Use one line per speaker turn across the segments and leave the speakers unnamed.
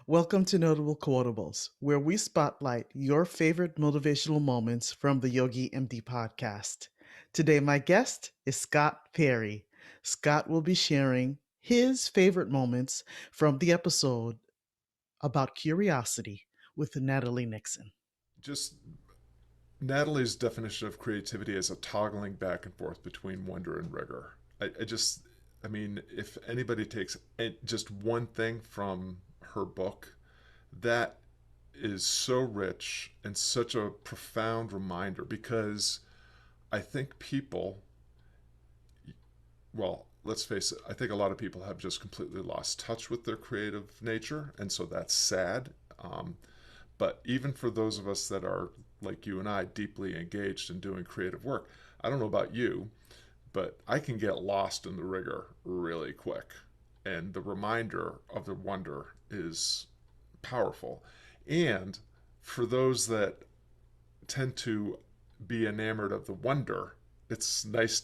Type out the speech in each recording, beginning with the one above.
Welcome to Notable Quotables, where we spotlight your favorite motivational moments from the YOGI MD Podcast. Today, my guest is Scott Perry. Scott will be sharing his favorite moments from the episode about curiosity with Natalie Nixon.
Just Natalie's definition of creativity is a toggling back and forth between wonder and rigor. I mean, if anybody takes just one thing from her book, that is so rich and such a profound reminder because I think people, well, let's face it, I think a lot of people have just completely lost touch with their creative nature, and so that's sad. Um, but even for those of us that are like you and I, deeply engaged in doing creative work, I don't know about you, but I can get lost in the rigor really quick. And the reminder of the wonder is powerful. And for those that tend to be enamored of the wonder, it's nice.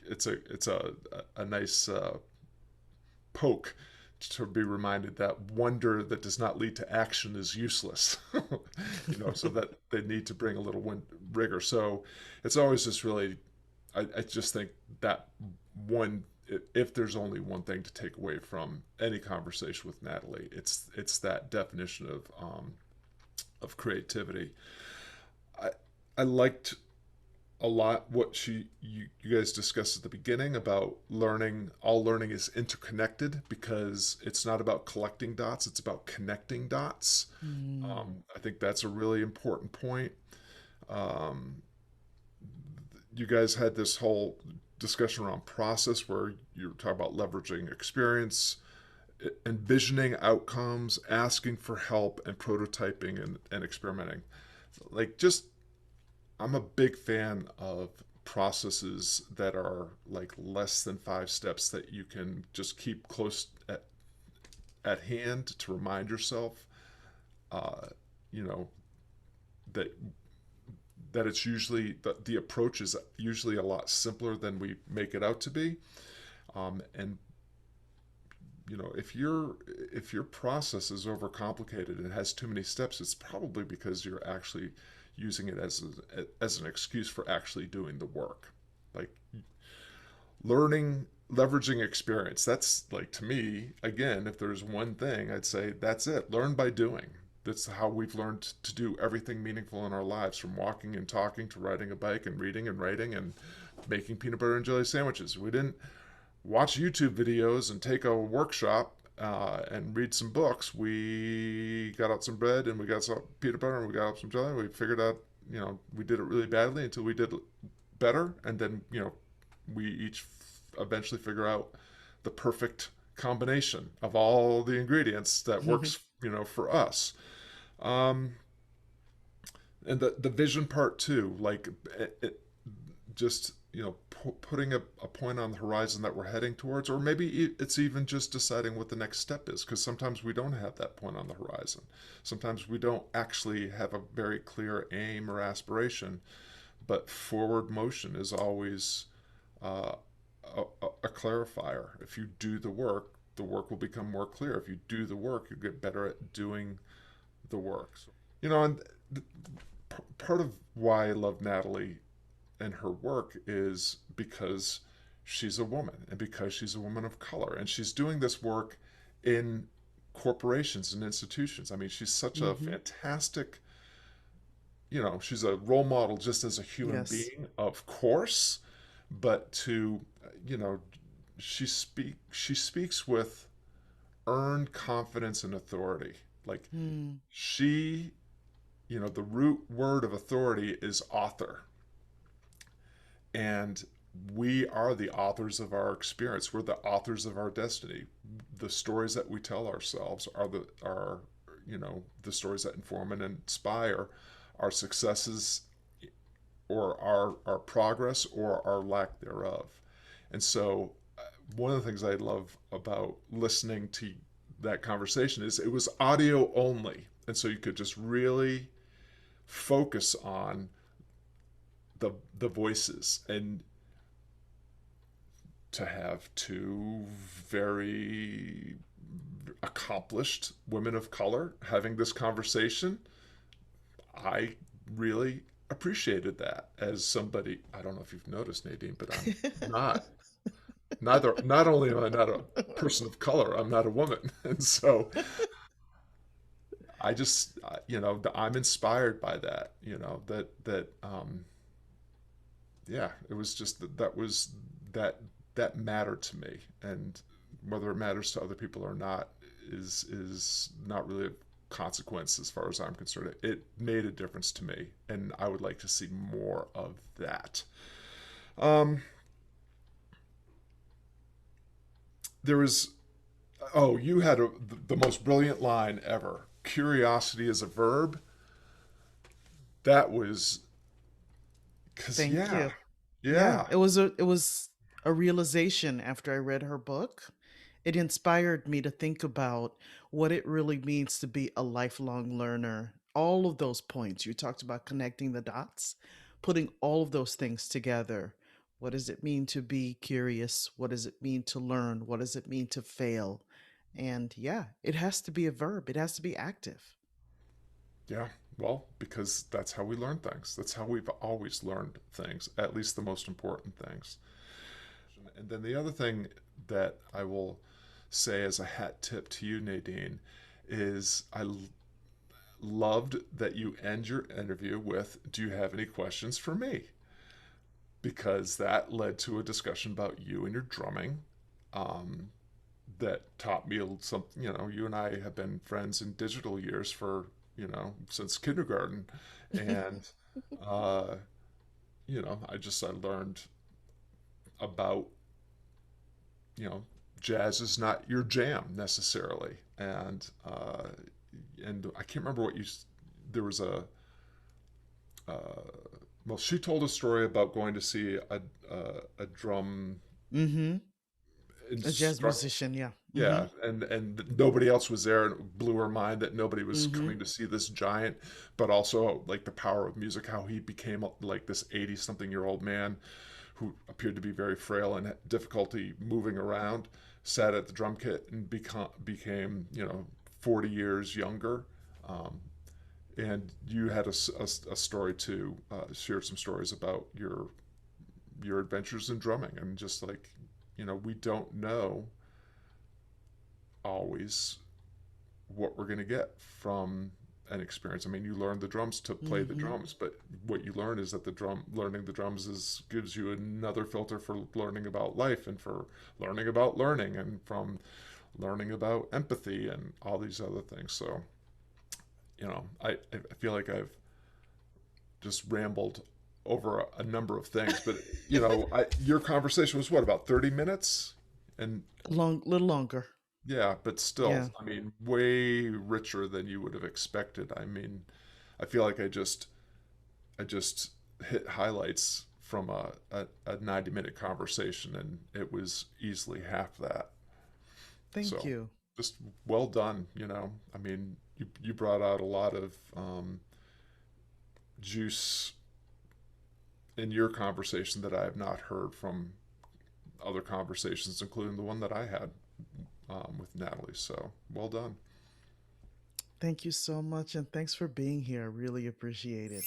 It's a nice poke to be reminded that wonder that does not lead to action is useless. So that they need to bring a little rigor. So it's always just really, I just think that one, if there's only one thing to take away from any conversation with Natalie, it's that definition of creativity. I I liked a lot what you guys discussed at the beginning about learning. All learning is interconnected because it's not about collecting dots, it's about connecting dots.
Mm.
I think that's a really important point. um, you guys had this whole discussion around process where you were talking about leveraging experience, envisioning outcomes, asking for help, and prototyping and experimenting. Like, just I'm a big fan of processes that are like less than 5 steps that you can just keep close at hand to remind yourself, uh, you know, that it's usually the approach is usually a lot simpler than we make it out to be. And if your process is overcomplicated and has too many steps, it's probably because you're actually using it as an excuse for actually doing the work. Like, learning, leveraging experience. That's, like, to me, again, if there's one thing, I'd say that's it. Learn by doing. That's how we've learned to do everything meaningful in our lives, from walking and talking to riding a bike and reading and writing and making peanut butter and jelly sandwiches. We didn't watch YouTube videos and take a workshop and read some books. We got out some bread and we got some peanut butter and we got out some jelly. We figured out, we did it really badly until we did it better. And then, we each eventually figure out the perfect combination of all the ingredients that works, for us. Um, and the vision part too, like, just, putting a point on the horizon that we're heading towards, or maybe it's even just deciding what the next step is, because sometimes we don't have that point on the horizon. Sometimes we don't actually have a very clear aim or aspiration, but forward motion is always uh, a clarifier. If you do the work will become more clear. If you do the work, you get better at doing the work. And part of why I love Natalie and her work is because she's a woman, and because she's a woman of color, and she's doing this work in corporations and institutions. I mean, she's such a
Mm-hmm.
fantastic, she's a role model just as a human
Yes.
being, of course, but to, you know, she speaks with earned confidence and authority. Like,
Mm.
she, the root word of authority is author. And we are the authors of our experience. We're the authors of our destiny. The stories that we tell ourselves are the stories that inform and inspire our successes, or our progress, or our lack thereof. And so, one of the things I love about listening to that conversation is it was audio only. And so you could just really focus on the voices, and to have two very accomplished women of color having this conversation, I really appreciated that as somebody. I don't know if you've noticed, Nadine, but I'm not. Not only am I not a person of color, I'm not a woman. And so I just, I'm inspired by that, yeah, it was just that that mattered to me. And whether it matters to other people or not is not really a consequence as far as I'm concerned. It made a difference to me, and I would like to see more of that. Um, there was, oh, you had the most brilliant line ever. Curiosity is a verb. That was, because,
Thank
yeah,
you. Yeah,
yeah,
it was a realization after I read her book. It inspired me to think about what it really means to be a lifelong learner. All of those points you talked about, connecting the dots, putting all of those things together. What does it mean to be curious? What does it mean to learn? What does it mean to fail? And yeah, it has to be a verb. It has to be active.
yeah. Well, because that's how we learn things. That's how we've always learned things, at least the most important things. And then the other thing that I will say as a hat tip to you, Nadine, is loved that you end your interview with, "Do you have any questions for me?" Because that led to a discussion about you and your drumming. Um, that taught me something. You and I have been friends in digital years for, since kindergarten. And, uh, I learned about, you know, jazz is not your jam necessarily. And I can't remember what there was uh, well, she told a story about going to see a drum
Mm-hmm. A jazz
instructor.
musician, yeah. Mm-hmm.
Yeah, and nobody else was there, and it blew her mind that nobody was
Mm-hmm.
coming to see this giant, but also like the power of music, how he became like this 80 something year old man who appeared to be very frail and had difficulty moving around, sat at the drum kit and became 40 years younger. Um, and you had a story to share some stories about your adventures in drumming, and just like, we don't know always what we're going to get from an experience. I mean, you learn the drums to play the
Mm-hmm.
drums, but what you learn is that learning the drums gives you another filter for learning about life, and for learning about learning, and from learning about empathy and all these other things. So, I feel like I've just rambled over a number of things, but your conversation was what, about 30 minutes? And
Little longer.
yeah, but still,
Yeah.
I mean, way richer than you would have expected. I mean, I feel like I just hit highlights from a 90-minute conversation, and it was easily half that.
Thank
So
you.
just well done. I mean, you brought out a lot of juice in your conversation that I have not heard from other conversations, including the one that I had with Natalie. So well done.
Thank you so much, and thanks for being here. I really appreciate it.